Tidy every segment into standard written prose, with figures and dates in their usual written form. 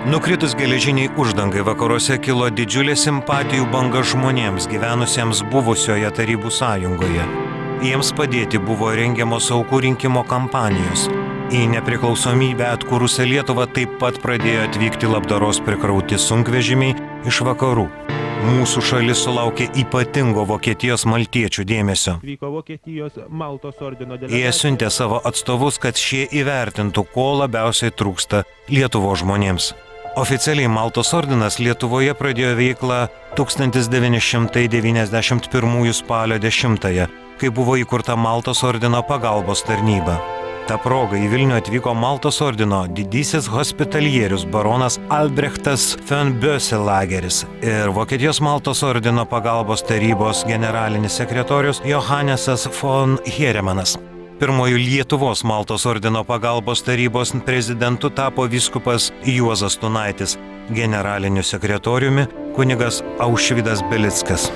Nukritus geležiniai uždangai vakaruose kilo didžiulė simpatijų banga žmonėms gyvenusiems buvusioje Tarybų sąjungoje. Jiems padėti buvo rengiamos aukų rinkimo kampanijos. Į nepriklausomybę atkūrusią Lietuvą taip pat pradėjo atvykti labdaros prikrauti sunkvežimiai iš vakarų. Mūsų šalis sulaukė ypatingo Vokietijos maltiečių dėmesio. Jie siuntė savo atstovus, kad šie įvertintų, ko labiausiai trūksta Lietuvos žmonėms. Oficialiai Maltos ordinas Lietuvoje pradėjo veiklą 1991 spalio 10, kai buvo įkurta Maltos ordino pagalbos tarnyba. Ta proga į Vilnių atvyko Maltos ordino didysis hospitalierius baronas Albrechtas von Boeselageris ir Vokietijos Maltos ordino pagalbos tarybos generalinis sekretorius Johannesas von Heremanas. Pirmojų Lietuvos Maltos ordino pagalbos tarybos prezidentu tapo vyskupas Juozas Tunaitis, generaliniu sekretoriumi kunigas Aušvydas Belickas.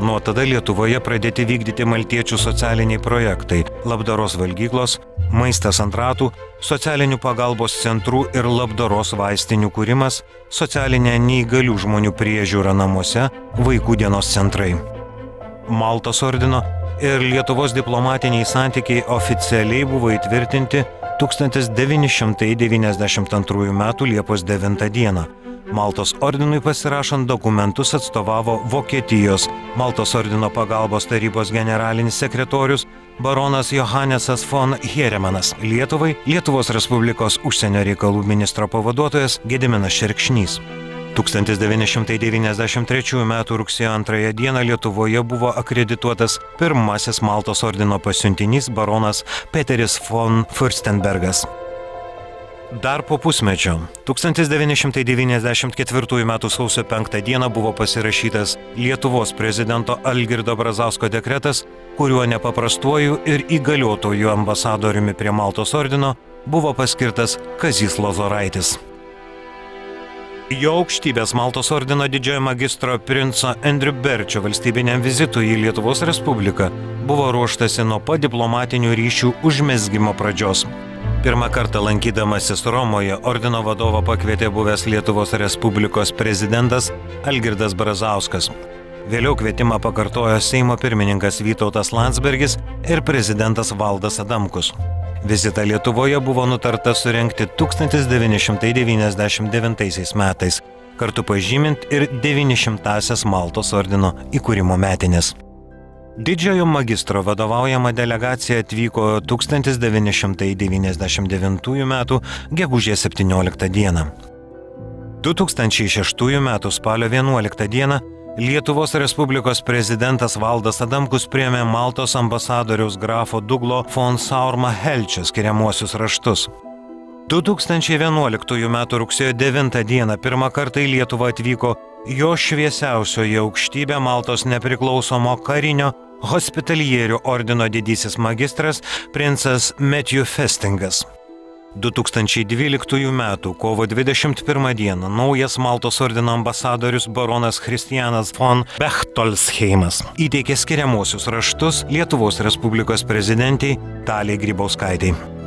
Nuo tada Lietuvoje pradėti vykdyti maltiečių socialiniai projektai, labdaros valgyklos, maistas ant ratų, socialinių pagalbos centrų ir labdaros vaistinių kūrimas, socialinė neįgalių žmonių priežiūra namuose, vaikų dienos centrai. Maltos ordino ir Lietuvos diplomatiniai santykiai oficialiai buvo įtvirtinti 1992 m. Liepos 9 d. Maltos ordinui pasirašant dokumentus atstovavo Vokietijos Maltos ordino pagalbos tarybos generalinis sekretorius baronas Johannesas von Heremanas, Lietuvai Lietuvos Respublikos užsienio reikalų ministro pavaduotojas Gediminas Šerkšnys. 1993 m. rugsėjo 2 d. Lietuvoje buvo akredituotas pirmasis Maltos ordino pasiuntinys baronas Peteris von Furstenbergas. Dar po pusmečio, 1994 m. sausio 5 d. buvo pasirašytas Lietuvos prezidento Algirdo Brazausko dekretas, kuriuo nepaprastuoju ir įgaliotoju ambasadoriumi prie Maltos ordino buvo paskirtas Kazys Lozoraitis. Jo aukštybės Maltos ordino didžiojo magistro princo Andrew Berčio valstybiniam vizitui į Lietuvos Respubliką buvo ruoštasi nuo pat diplomatinių ryšių užmezgimo pradžios. Pirmą kartą lankydamasis Romoje ordino vadovą pakvietė buvęs Lietuvos Respublikos prezidentas Algirdas Brazauskas. Vėliau kvietimą pakartojo Seimo pirmininkas Vytautas Landsbergis ir prezidentas Valdas Adamkus. Vizitą Lietuvoje buvo nutarta surengti 1999 metais, kartu pažymint ir 900-asias Maltos ordino įkūrimo metinės. Didžiojo magistro vadovaujama delegacija atvyko 1999 m. gegužės 17 d. 2006 m. spalio 11 d. Lietuvos Respublikos prezidentas Valdas Adamkus priėmė Maltos ambasadoriaus grafo Duglo von Saurma Helčio skiriamuosius raštus. 2011 m. rugsėjo 9 d. pirmą kartą į Lietuvą atvyko jo šviesiausioji aukštybė Maltos nepriklausomo karinio hospitalierių ordino didysis magistras princas Matthew Festingas. 2012 m. kovo 21 d. naujas Maltos ordino ambasadorius baronas Christianas von Bechtolsheimas įteikė skiriamuosius raštus Lietuvos Respublikos prezidentei Daliai Grybauskaitei.